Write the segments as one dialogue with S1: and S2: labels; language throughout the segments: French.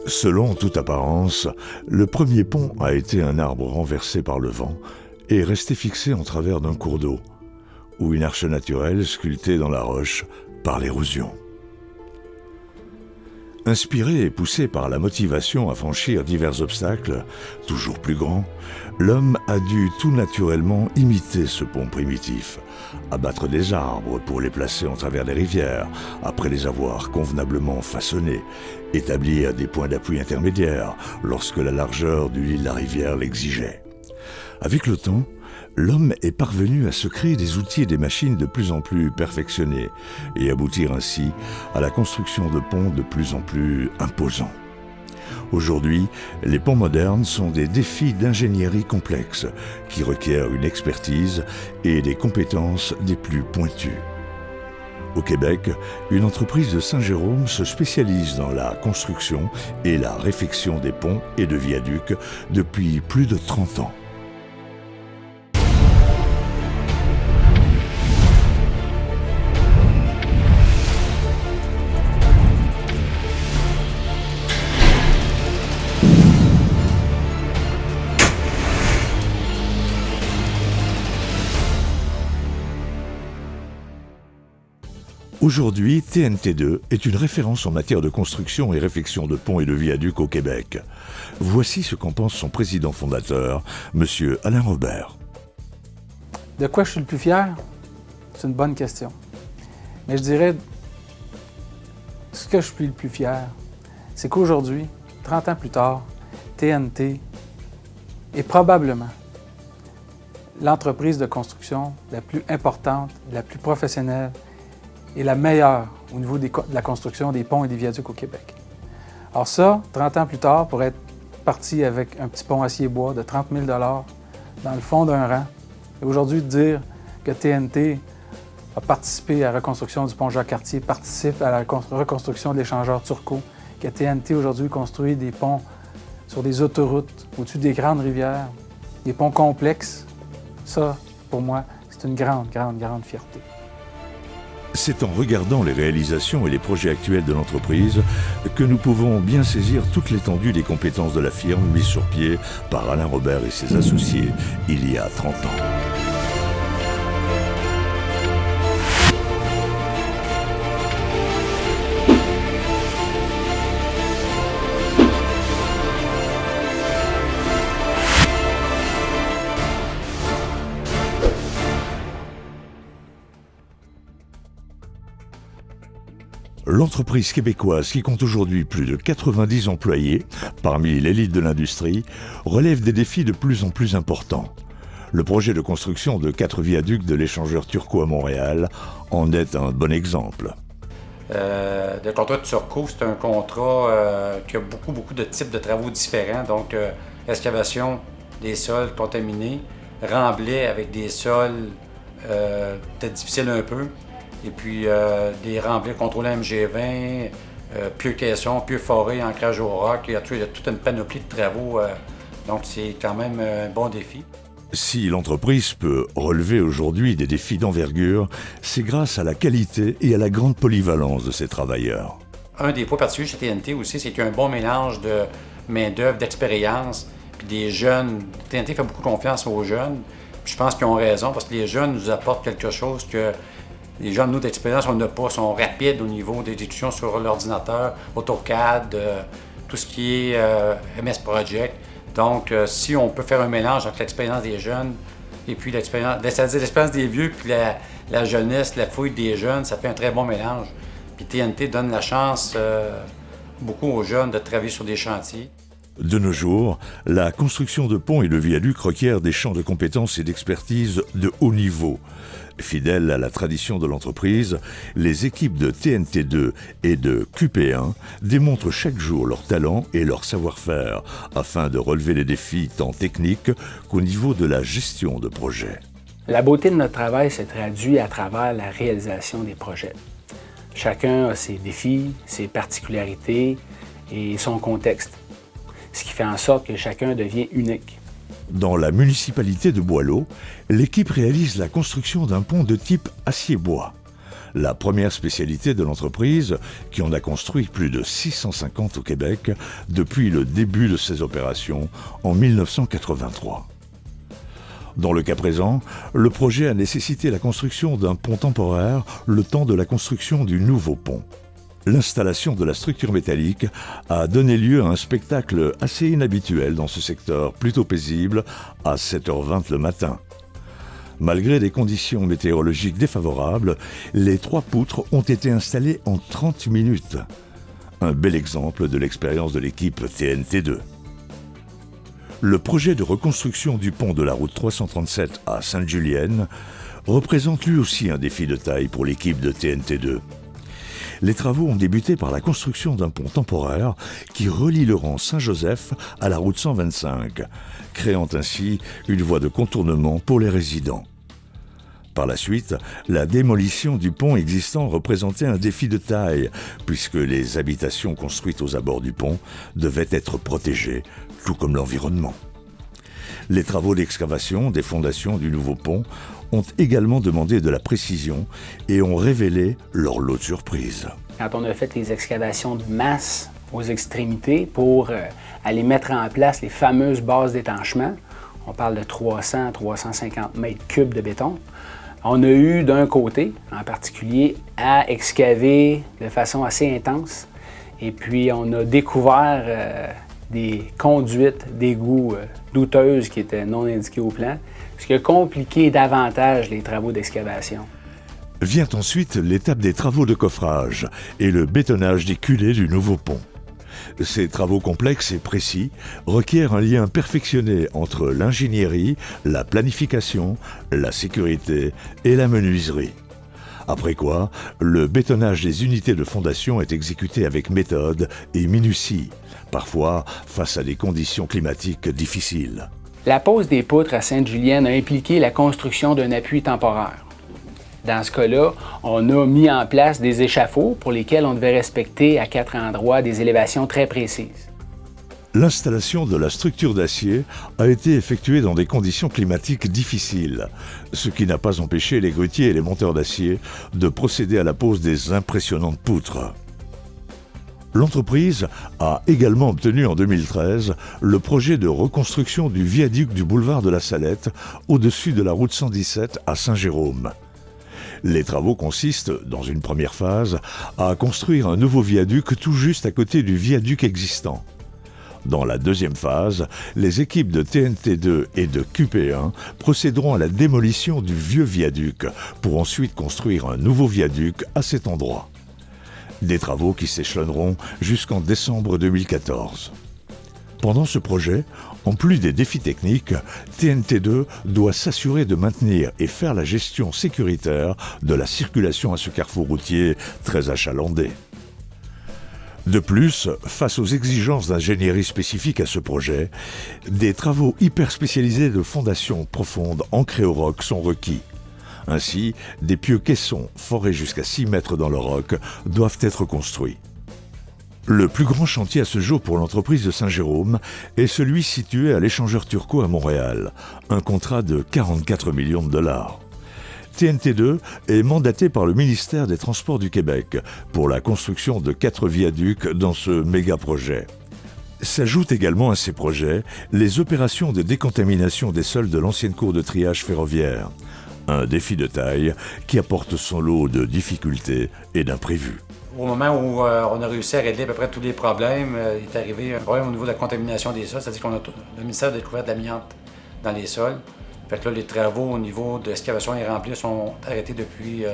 S1: Selon toute apparence, le premier pont a été un arbre renversé par le vent et resté fixé en travers d'un cours d'eau, ou une arche naturelle sculptée dans la roche par l'érosion. Inspiré et poussé par la motivation à franchir divers obstacles, toujours plus grands, l'homme a dû tout naturellement imiter ce pont primitif, abattre des arbres pour les placer en travers des rivières, après les avoir convenablement façonnés, établir des points d'appui intermédiaires lorsque la largeur du lit de la rivière l'exigeait. Avec le temps, l'homme est parvenu à se créer des outils et des machines de plus en plus perfectionnés et aboutir ainsi à la construction de ponts de plus en plus imposants. Aujourd'hui, les ponts modernes sont des défis d'ingénierie complexes qui requièrent une expertise et des compétences des plus pointues. Au Québec, une entreprise de Saint-Jérôme se spécialise dans la construction et la réfection des ponts et de viaducs depuis plus de 30 ans. Aujourd'hui, TNT2 est une référence en matière de construction et réfection de ponts et de viaducs au Québec. Voici ce qu'en pense son président fondateur, M. Alain Robert.
S2: De quoi je suis le plus fier? C'est une bonne question. Mais je dirais, ce que je suis le plus fier, c'est qu'aujourd'hui, 30 ans plus tard, TNT est probablement l'entreprise de construction la plus importante, la plus professionnelle et la meilleure au niveau de la construction des ponts et des viaducs au Québec. Alors ça, 30 ans plus tard, pour être parti avec un petit pont acier-bois de 30 000 $ dans le fond d'un rang, et aujourd'hui de dire que TNT a participé à la reconstruction du pont Jacques-Cartier, participe à la reconstruction de l'échangeur Turcot, que TNT aujourd'hui construit des ponts sur des autoroutes au-dessus des grandes rivières, des ponts complexes, ça, pour moi, c'est une grande, grande, grande fierté.
S1: C'est en regardant les réalisations et les projets actuels de l'entreprise que nous pouvons bien saisir toute l'étendue des compétences de la firme mise sur pied par Alain Robert et ses associés il y a 30 ans. L'entreprise québécoise, qui compte aujourd'hui plus de 90 employés, parmi l'élite de l'industrie, relève des défis de plus en plus importants. Le projet de construction de 4 viaducs de l'échangeur Turcot à Montréal en est un bon exemple.
S3: Le contrat de Turcot, c'est un contrat qui a beaucoup de types de travaux différents, donc excavation des sols contaminés, remblai avec des sols peut-être difficiles un peu, et puis des remblais contrôlés MG20, pieux caisson, pieux foré, ancrage au roc. Il y a toute une panoplie de travaux, donc c'est quand même un bon défi.
S1: Si l'entreprise peut relever aujourd'hui des défis d'envergure, c'est grâce à la qualité et à la grande polyvalence de ses travailleurs.
S3: Un des points particuliers chez TNT aussi, c'est qu'il y a un bon mélange de main-d'œuvre, d'expérience, puis des jeunes. TNT fait beaucoup confiance aux jeunes, puis je pense qu'ils ont raison, parce que les jeunes nous apportent quelque chose que les gens de nous d'expérience, on n'a pas, sont rapides au niveau des discussions sur l'ordinateur, AutoCAD, tout ce qui est MS Project. Donc, si on peut faire un mélange entre l'expérience des jeunes et puis l'expérience des vieux, puis la jeunesse, la fouille des jeunes, ça fait un très bon mélange. Puis TNT donne la chance beaucoup aux jeunes de travailler sur des chantiers.
S1: De nos jours, la construction de ponts et de viaducs requiert des champs de compétences et d'expertise de haut niveau. Fidèles à la tradition de l'entreprise, les équipes de TNT2 et de QP1 démontrent chaque jour leur talent et leur savoir-faire afin de relever les défis tant techniques qu'au niveau de la gestion de projets.
S4: La beauté de notre travail se traduit à travers la réalisation des projets. Chacun a ses défis, ses particularités et son contexte, ce qui fait en sorte que chacun devient unique.
S1: Dans la municipalité de Boileau, l'équipe réalise la construction d'un pont de type acier-bois. la première spécialité de l'entreprise qui en a construit plus de 650 au Québec depuis le début de ses opérations en 1983. Dans le cas présent, le projet a nécessité la construction d'un pont temporaire le temps de la construction du nouveau pont. L'installation de la structure métallique a donné lieu à un spectacle assez inhabituel dans ce secteur, plutôt paisible, à 7h20 le matin. Malgré des conditions météorologiques défavorables, les 3 poutres ont été installées en 30 minutes. Un bel exemple de l'expérience de l'équipe TNT2. Le projet de reconstruction du pont de la route 337 à Sainte-Julienne représente lui aussi un défi de taille pour l'équipe de TNT2. Les travaux ont débuté par la construction d'un pont temporaire qui relie le rang Saint-Joseph à la route 125, créant ainsi une voie de contournement pour les résidents. Par la suite, la démolition du pont existant représentait un défi de taille, puisque les habitations construites aux abords du pont devaient être protégées, tout comme l'environnement. Les travaux d'excavation des fondations du nouveau pont ont également demandé de la précision et ont révélé leur lot de surprises.
S4: Quand on a fait les excavations de masse aux extrémités pour aller mettre en place les fameuses bases d'étanchement, on parle de 300 à 350 mètres cubes de béton, on a eu d'un côté, en particulier, à excaver de façon assez intense. Et puis, on a découvert des conduites d'égouts douteuses qui étaient non indiquées au plan, ce qui a compliqué davantage les travaux d'excavation.
S1: Vient ensuite l'étape des travaux de coffrage et le bétonnage des culées du nouveau pont. Ces travaux complexes et précis requièrent un lien perfectionné entre l'ingénierie, la planification, la sécurité et la menuiserie. Après quoi, le bétonnage des unités de fondation est exécuté avec méthode et minutie, parfois face à des conditions climatiques difficiles.
S4: La pose des poutres à Sainte-Julienne a impliqué la construction d'un appui temporaire. Dans ce cas-là, on a mis en place des échafauds pour lesquels on devait respecter à 4 endroits des élévations très précises.
S1: L'installation de la structure d'acier a été effectuée dans des conditions climatiques difficiles, ce qui n'a pas empêché les grutiers et les monteurs d'acier de procéder à la pose des impressionnantes poutres. L'entreprise a également obtenu en 2013 le projet de reconstruction du viaduc du boulevard de la Salette au-dessus de la route 117 à Saint-Jérôme. Les travaux consistent, dans une première phase, à construire un nouveau viaduc tout juste à côté du viaduc existant. Dans la deuxième phase, les équipes de TNT2 et de QP1 procéderont à la démolition du vieux viaduc pour ensuite construire un nouveau viaduc à cet endroit. Des travaux qui s'échelonneront jusqu'en décembre 2014. Pendant ce projet, en plus des défis techniques, TNT2 doit s'assurer de maintenir et faire la gestion sécuritaire de la circulation à ce carrefour routier très achalandé. De plus, face aux exigences d'ingénierie spécifiques à ce projet, des travaux hyper spécialisés de fondation profonde ancrés au roc sont requis. Ainsi, des pieux caissons forés jusqu'à 6 mètres dans le roc doivent être construits. Le plus grand chantier à ce jour pour l'entreprise de Saint-Jérôme est celui situé à l'échangeur Turcot à Montréal, un contrat de 44 millions de dollars. TNT2 est mandaté par le ministère des Transports du Québec pour la construction de 4 viaducs dans ce méga-projet. S'ajoutent également à ces projets les opérations de décontamination des sols de l'ancienne cour de triage ferroviaire, un défi de taille qui apporte son lot de difficultés et d'imprévus.
S3: Au moment où on a réussi à régler à peu près tous les problèmes, il est arrivé un problème au niveau de la contamination des sols, c'est-à-dire le ministère a découvert de l'amiante dans les sols. Fait que là, les travaux au niveau de l'excavation et remplis sont arrêtés depuis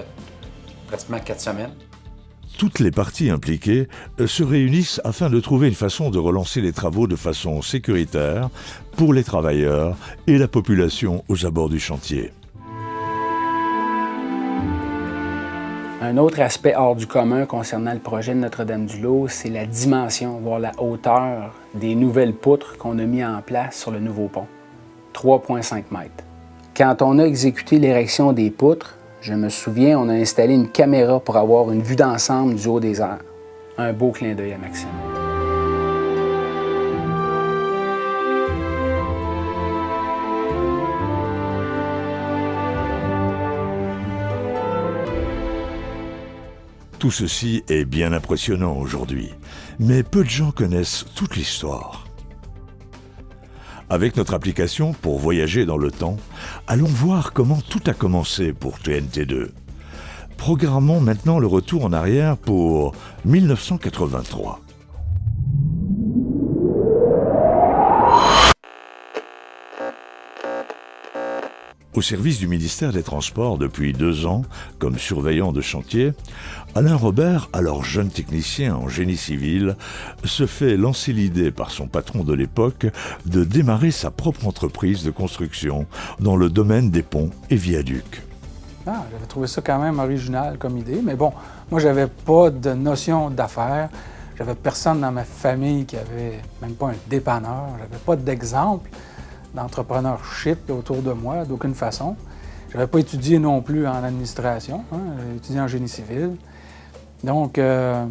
S3: pratiquement 4 semaines.
S1: Toutes les parties impliquées se réunissent afin de trouver une façon de relancer les travaux de façon sécuritaire pour les travailleurs et la population aux abords du chantier.
S4: Un autre aspect hors du commun concernant le projet de Notre-Dame-du-Lot, c'est la dimension, voire la hauteur des nouvelles poutres qu'on a mis en place sur le nouveau pont. 3,5 mètres. Quand on a exécuté l'érection des poutres, je me souviens, on a installé une caméra pour avoir une vue d'ensemble du haut des airs. Un beau clin d'œil à Maxime.
S1: Tout ceci est bien impressionnant aujourd'hui, mais peu de gens connaissent toute l'histoire. Avec notre application pour voyager dans le temps, allons voir comment tout a commencé pour TNT2. Programmons maintenant le retour en arrière pour 1983. Au service du ministère des Transports depuis 2 ans, comme surveillant de chantier, Alain Robert, alors jeune technicien en génie civil, se fait lancer l'idée par son patron de l'époque de démarrer sa propre entreprise de construction dans le domaine des ponts et viaducs.
S2: J'avais trouvé ça quand même original comme idée, mais bon, moi, j'avais pas de notion d'affaires. J'avais personne dans ma famille qui avait même pas un dépanneur. J'avais pas d'exemple d'entrepreneurship autour de moi, d'aucune façon. Je n'avais pas étudié non plus en administration, j'ai étudié en génie civil. Donc, je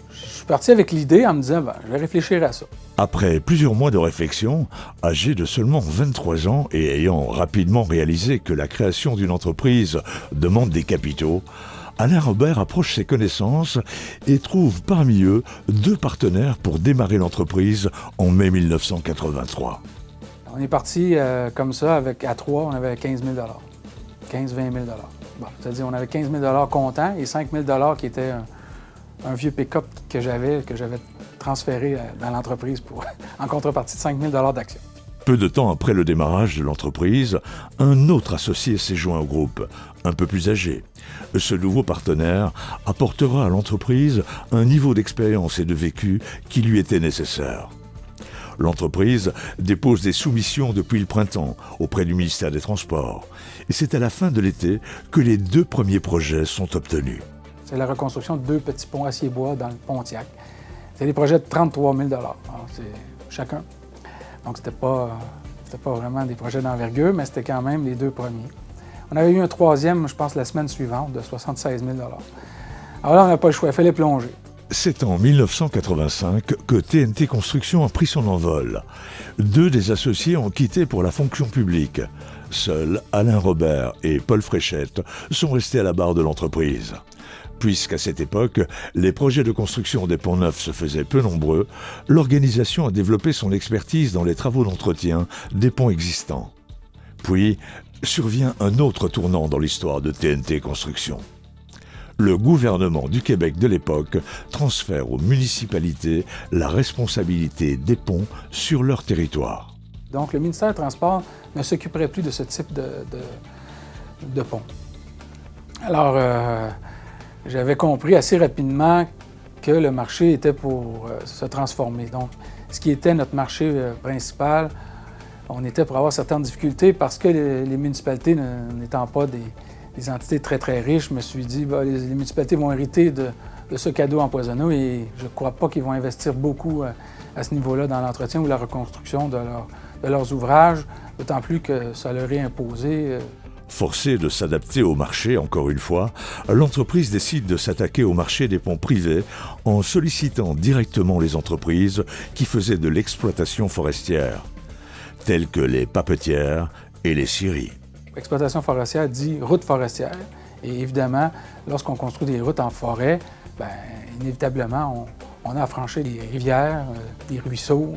S2: suis parti avec l'idée en me disant, je vais réfléchir à ça.
S1: Après plusieurs mois de réflexion, âgé de seulement 23 ans et ayant rapidement réalisé que la création d'une entreprise demande des capitaux, Alain Robert approche ses connaissances et trouve parmi eux 2 partenaires pour démarrer l'entreprise en mai 1983.
S2: On est parti comme ça, à 3, on avait 15 000 15-20 000 Bon, c'est-à-dire on avait 15 000 comptants et 5 000 qui était un vieux pick-up que j'avais transféré dans l'entreprise en contrepartie de 5 000 d'actions.
S1: Peu de temps après le démarrage de l'entreprise, un autre associé s'est joint au groupe, un peu plus âgé. Ce nouveau partenaire apportera à l'entreprise un niveau d'expérience et de vécu qui lui était nécessaire. L'entreprise dépose des soumissions depuis le printemps auprès du ministère des Transports. Et c'est à la fin de l'été que les 2 premiers projets sont obtenus.
S2: C'est la reconstruction de 2 petits ponts acier-bois dans le Pontiac. C'est des projets de 33 000 Alors, c'est chacun. Donc, c'était pas vraiment des projets d'envergure, mais c'était quand même les 2 premiers. On avait eu un 3e, je pense, la semaine suivante, de 76 000 Alors là, on n'a pas le choix, il fallait plonger.
S1: C'est en 1985 que TNT Construction a pris son envol. 2 des associés ont quitté pour la fonction publique. Seuls Alain Robert et Paul Fréchette sont restés à la barre de l'entreprise. Puisqu'à cette époque, les projets de construction des ponts neufs se faisaient peu nombreux, l'organisation a développé son expertise dans les travaux d'entretien des ponts existants. Puis survient un autre tournant dans l'histoire de TNT Construction. Le gouvernement du Québec de l'époque transfère aux municipalités la responsabilité des ponts sur leur territoire.
S2: Donc, le ministère des Transports ne s'occuperait plus de ce type de pont. Alors, j'avais compris assez rapidement que le marché était pour se transformer. Donc, ce qui était notre marché principal, on était pour avoir certaines difficultés parce que les municipalités, n'étant pas des entités très, très riches, je me suis dit, les municipalités vont hériter de ce cadeau empoisonné et je ne crois pas qu'ils vont investir beaucoup à ce niveau-là dans l'entretien ou la reconstruction de leurs ouvrages, d'autant plus que ça leur est imposé.
S1: Forcée de s'adapter au marché, encore une fois, l'entreprise décide de s'attaquer au marché des ponts privés en sollicitant directement les entreprises qui faisaient de l'exploitation forestière, telles que les papetières et les scieries.
S2: Exploitation forestière dit route forestière. Et évidemment, lorsqu'on construit des routes en forêt, inévitablement, on a à franchir des rivières, des ruisseaux,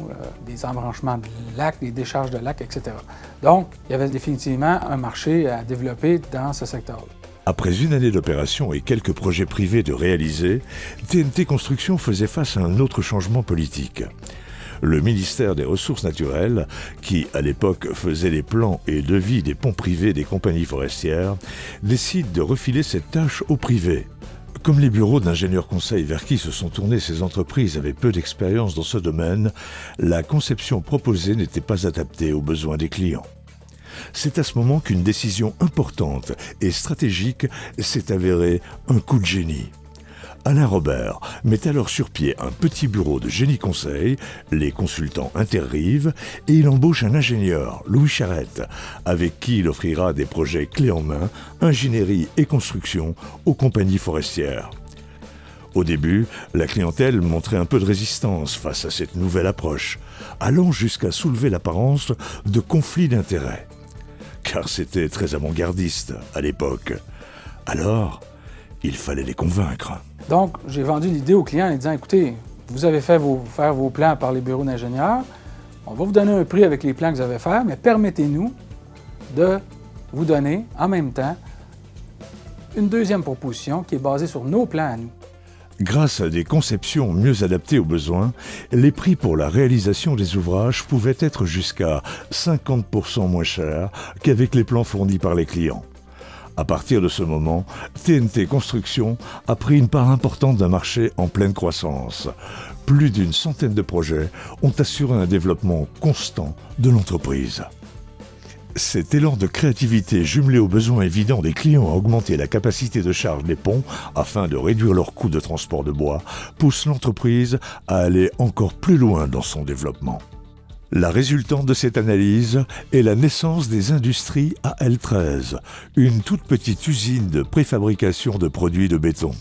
S2: des embranchements de lacs, des décharges de lacs, etc. Donc, il y avait définitivement un marché à développer dans ce secteur-là.
S1: Après 1 année d'opération et quelques projets privés de réaliser, TNT Construction faisait face à un autre changement politique. Le ministère des Ressources naturelles, qui à l'époque faisait les plans et devis des ponts privés des compagnies forestières, décide de refiler cette tâche au privé. Comme les bureaux d'ingénieurs conseils vers qui se sont tournées ces entreprises avaient peu d'expérience dans ce domaine, la conception proposée n'était pas adaptée aux besoins des clients. C'est à ce moment qu'une décision importante et stratégique s'est avérée un coup de génie. Alain Robert met alors sur pied un petit bureau de génie conseil, les consultants Interrive, et il embauche un ingénieur, Louis Charette, avec qui il offrira des projets clés en main, ingénierie et construction aux compagnies forestières. Au début, la clientèle montrait un peu de résistance face à cette nouvelle approche, allant jusqu'à soulever l'apparence de conflits d'intérêts. Car c'était très avant-gardiste à l'époque. Alors, il fallait les convaincre.
S2: Donc, j'ai vendu l'idée aux clients en disant, écoutez, vous avez faire vos plans par les bureaux d'ingénieurs, on va vous donner un prix avec les plans que vous avez faits, mais permettez-nous de vous donner en même temps une deuxième proposition qui est basée sur nos plans à nous.
S1: Grâce à des conceptions mieux adaptées aux besoins, les prix pour la réalisation des ouvrages pouvaient être jusqu'à 50% moins chers qu'avec les plans fournis par les clients. À partir de ce moment, TNT Construction a pris une part importante d'un marché en pleine croissance. Plus d'une centaine de projets ont assuré un développement constant de l'entreprise. Cet élan de créativité jumelé aux besoins évidents des clients à augmenter la capacité de charge des ponts afin de réduire leurs coûts de transport de bois pousse l'entreprise à aller encore plus loin dans son développement. La résultante de cette analyse est la naissance des industries AL13, une toute petite usine de préfabrication de produits de béton.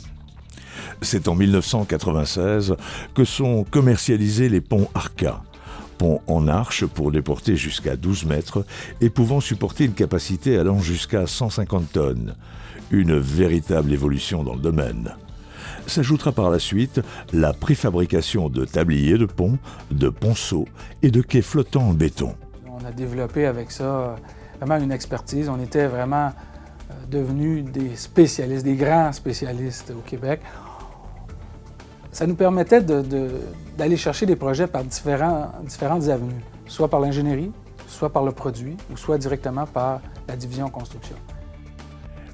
S1: C'est en 1996 que sont commercialisés les ponts Arca. Pont en arche pour déporter jusqu'à 12 mètres et pouvant supporter une capacité allant jusqu'à 150 tonnes. Une véritable évolution dans le domaine. S'ajoutera par la suite la préfabrication de tabliers de ponts, de ponceaux et de quais flottants en béton.
S2: On a développé avec ça vraiment une expertise. On était vraiment devenus des spécialistes, des grands spécialistes au Québec. Ça nous permettait d'aller chercher des projets par différentes avenues, soit par l'ingénierie, soit par le produit, ou soit directement par la division construction.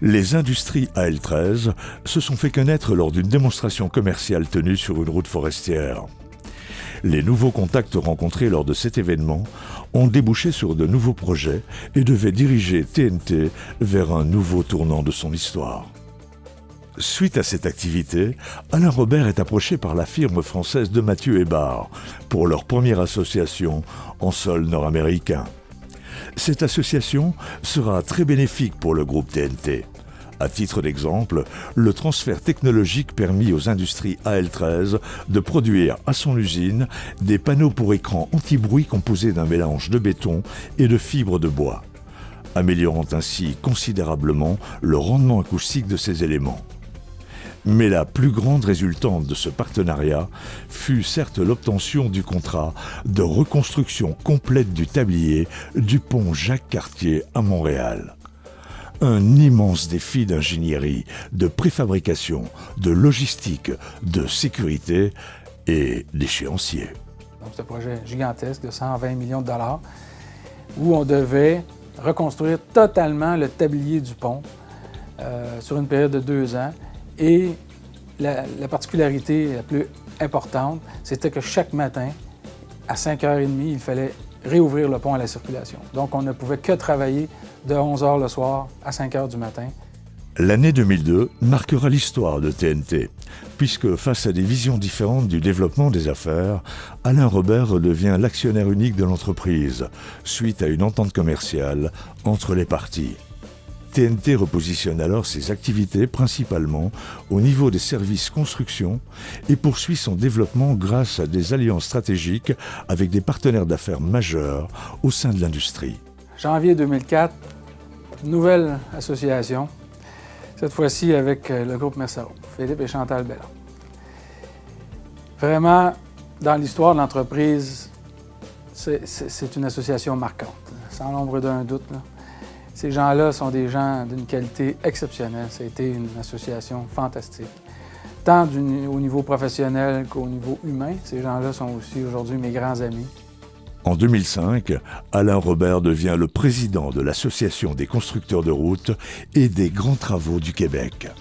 S1: Les industries AL13 se sont fait connaître lors d'une démonstration commerciale tenue sur une route forestière. Les nouveaux contacts rencontrés lors de cet événement ont débouché sur de nouveaux projets et devaient diriger TNT vers un nouveau tournant de son histoire. Suite à cette activité, Alain Robert est approché par la firme française de Mathieu Hébard pour leur première association en sol nord-américain. Cette association sera très bénéfique pour le groupe TNT. À titre d'exemple, le transfert technologique permis aux industries AL13 de produire à son usine des panneaux pour écran anti-bruit composés d'un mélange de béton et de fibres de bois, améliorant ainsi considérablement le rendement acoustique de ces éléments. Mais la plus grande résultante de ce partenariat fut certes l'obtention du contrat de reconstruction complète du tablier du pont Jacques-Cartier à Montréal. Un immense défi d'ingénierie, de préfabrication, de logistique, de sécurité et d'échéancier.
S2: Donc c'est un projet gigantesque de 120 millions de dollars où on devait reconstruire totalement le tablier du pont sur une période de 2 ans. Et la particularité la plus importante, c'était que chaque matin, à 5h30, il fallait réouvrir le pont à la circulation. Donc, on ne pouvait que travailler de 11h le soir à 5h du matin.
S1: L'année 2002 marquera l'histoire de TNT, puisque face à des visions différentes du développement des affaires, Alain Robert redevient l'actionnaire unique de l'entreprise, suite à une entente commerciale entre les parties. TNT repositionne alors ses activités principalement au niveau des services construction et poursuit son développement grâce à des alliances stratégiques avec des partenaires d'affaires majeurs au sein de l'industrie.
S2: Janvier 2004, nouvelle association, cette fois-ci avec le groupe Mercero, Philippe et Chantal Bellon. Vraiment, dans l'histoire de l'entreprise, c'est une association marquante, sans l'ombre d'un doute, là. Ces gens-là sont des gens d'une qualité exceptionnelle. Ça a été une association fantastique. Tant au niveau professionnel qu'au niveau humain, ces gens-là sont aussi aujourd'hui mes grands amis.
S1: En 2005, Alain Robert devient le président de l'Association des constructeurs de routes et des grands travaux du Québec.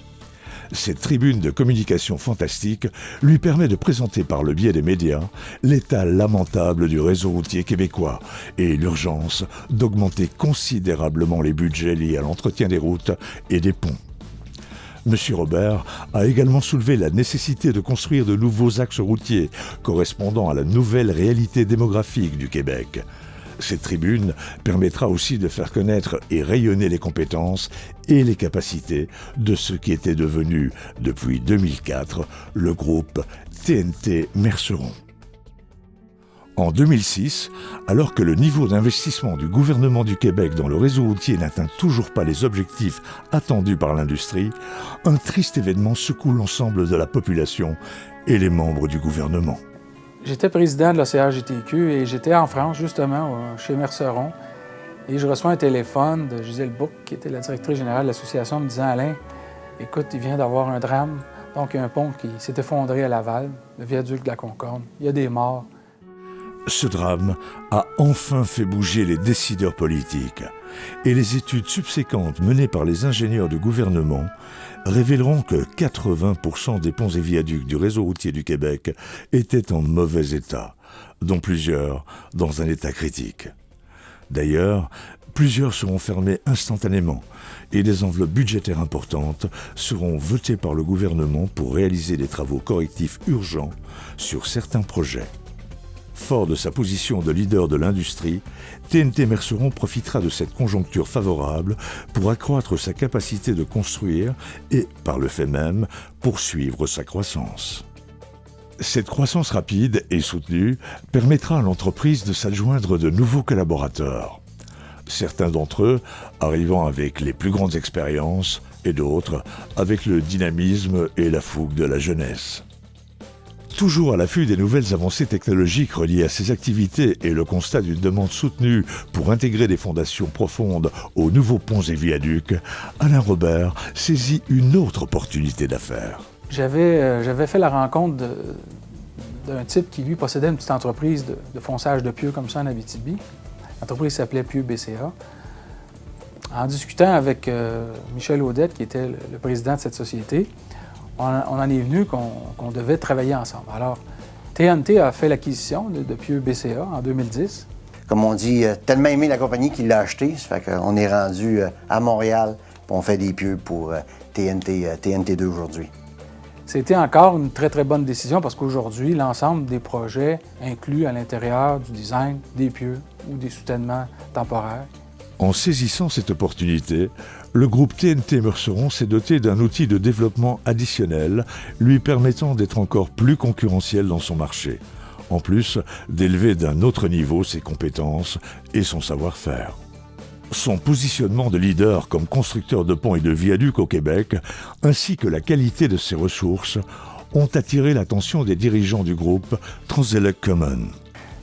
S1: Cette tribune de communication fantastique lui permet de présenter par le biais des médias l'état lamentable du réseau routier québécois et l'urgence d'augmenter considérablement les budgets liés à l'entretien des routes et des ponts. M. Robert a également soulevé la nécessité de construire de nouveaux axes routiers correspondant à la nouvelle réalité démographique du Québec. Cette tribune permettra aussi de faire connaître et rayonner les compétences et les capacités de ce qui était devenu, depuis 2004, le groupe TNT Merceron. En 2006, alors que le niveau d'investissement du gouvernement du Québec dans le réseau routier n'atteint toujours pas les objectifs attendus par l'industrie, un triste événement secoue l'ensemble de la population et les membres du gouvernement.
S2: J'étais président de la CRGTQ et j'étais en France, justement, chez Merceron. Et je reçois un téléphone de Gisèle Bouc, qui était la directrice générale de l'association, me disant « Alain, écoute, il vient d'avoir un drame. Donc, il y a un pont qui s'est effondré à Laval, le viaduc de la Concorde. Il y a des morts. »
S1: Ce drame a enfin fait bouger les décideurs politiques et les études subséquentes menées par les ingénieurs du gouvernement révéleront que 80% des ponts et viaducs du réseau routier du Québec étaient en mauvais état, dont plusieurs dans un état critique. D'ailleurs, plusieurs seront fermés instantanément et des enveloppes budgétaires importantes seront votées par le gouvernement pour réaliser des travaux correctifs urgents sur certains projets. Fort de sa position de leader de l'industrie, TNT Merceron profitera de cette conjoncture favorable pour accroître sa capacité de construire et, par le fait même, poursuivre sa croissance. Cette croissance rapide et soutenue permettra à l'entreprise de s'adjoindre de nouveaux collaborateurs. Certains d'entre eux arrivant avec les plus grandes expériences et d'autres avec le dynamisme et la fougue de la jeunesse. Toujours à l'affût des nouvelles avancées technologiques reliées à ces activités et le constat d'une demande soutenue pour intégrer des fondations profondes aux nouveaux ponts et viaducs, Alain Robert saisit une autre opportunité d'affaires.
S2: J'avais fait la rencontre d'un type qui, lui, possédait une petite entreprise de fonçage de pieux comme ça en Abitibi. L'entreprise s'appelait Pieux BCA. En discutant avec Michel Audette, qui était le président de cette société, on en est venu qu'on devait travailler ensemble. Alors, TNT a fait l'acquisition de Pieux BCA en 2010.
S5: Comme on dit, tellement aimé la compagnie qu'il l'a acheté, ça fait qu'on est rendu à Montréal, puis on fait des pieux pour TNT2 aujourd'hui.
S2: C'était encore une très, très bonne décision parce qu'aujourd'hui, l'ensemble des projets inclut à l'intérieur du design des pieux ou des soutènements temporaires.
S1: En saisissant cette opportunité, le groupe TNT Merceron s'est doté d'un outil de développement additionnel lui permettant d'être encore plus concurrentiel dans son marché, en plus d'élever d'un autre niveau ses compétences et son savoir-faire. Son positionnement de leader comme constructeur de ponts et de viaducs au Québec, ainsi que la qualité de ses ressources, ont attiré l'attention des dirigeants du groupe Transelec Common.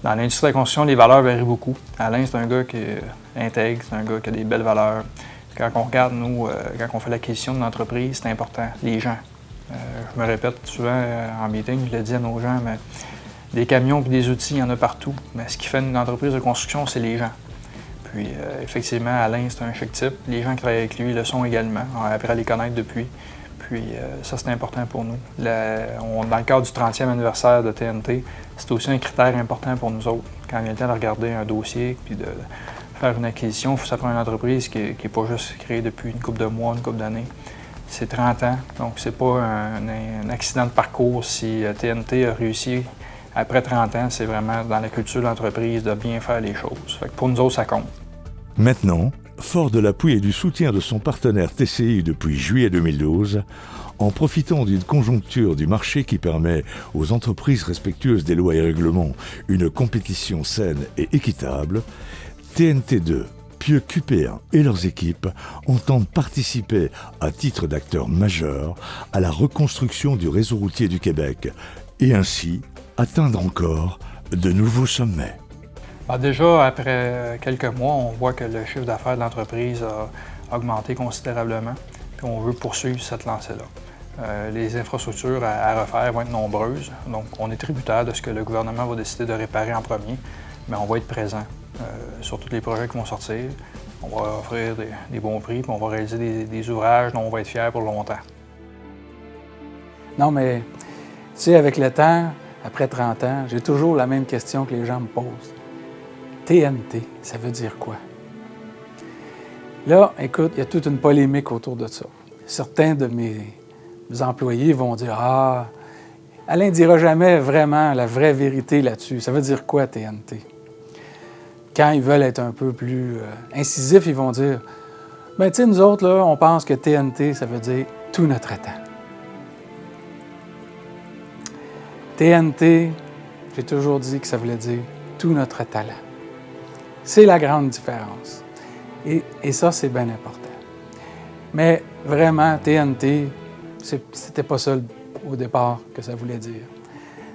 S6: Dans l'industrie de la construction, les valeurs varient beaucoup. Alain, c'est un gars qui est intègre, c'est un gars qui a des belles valeurs. Quand on regarde, nous, quand on fait l'acquisition d'une entreprise, c'est important, les gens. Je me répète souvent en meeting, je le dis à nos gens, mais des camions et des outils, il y en a partout. Mais ce qui fait une entreprise de construction, c'est les gens. Puis, effectivement, Alain, c'est un chic type. Les gens qui travaillent avec lui le sont également. On a appris à les connaître depuis. Puis, ça, c'est important pour nous. Dans le cadre du 30e anniversaire de TNT, c'est aussi un critère important pour nous autres. Quand il vient le temps de regarder un dossier puis de faire une acquisition, il faut que ça prenne une entreprise qui n'est pas juste créée depuis une couple de mois, une couple d'années. C'est 30 ans, donc c'est pas un accident de parcours. Si TNT a réussi après 30 ans, c'est vraiment dans la culture de l'entreprise de bien faire les choses. Fait que pour nous autres, ça compte.
S1: Maintenant, fort de l'appui et du soutien de son partenaire TCI depuis juillet 2012, en profitant d'une conjoncture du marché qui permet aux entreprises respectueuses des lois et règlements une compétition saine et équitable, TNT2, Pieux QP1 et leurs équipes entendent participer à titre d'acteurs majeurs à la reconstruction du réseau routier du Québec et ainsi atteindre encore de nouveaux sommets.
S6: Déjà, après quelques mois, on voit que le chiffre d'affaires de l'entreprise a augmenté considérablement, puis on veut poursuivre cette lancée-là. Les infrastructures à refaire vont être nombreuses, donc on est tributaire de ce que le gouvernement va décider de réparer en premier, mais on va être présent sur tous les projets qui vont sortir. On va offrir des bons prix, puis on va réaliser des ouvrages dont on va être fiers pour longtemps.
S2: Non, mais tu sais, avec le temps, après 30 ans, j'ai toujours la même question que les gens me posent. TNT, ça veut dire quoi? Là, écoute, il y a toute une polémique autour de ça. Certains de mes employés vont dire « Ah, Alain ne dira jamais vraiment la vraie vérité là-dessus. Ça veut dire quoi, TNT? » Quand ils veulent être un peu plus incisifs, ils vont dire « Ben, tu sais, nous autres, là, on pense que TNT, ça veut dire tout notre temps. » TNT, j'ai toujours dit que ça voulait dire tout notre talent. C'est la grande différence. Et ça, c'est bien important. Mais vraiment, TNT, c'était pas ça au départ que ça voulait dire.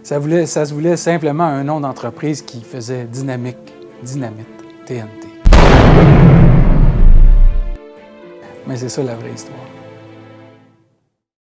S2: Ça se voulait simplement un nom d'entreprise qui faisait dynamite, TNT. Mais c'est ça la vraie histoire.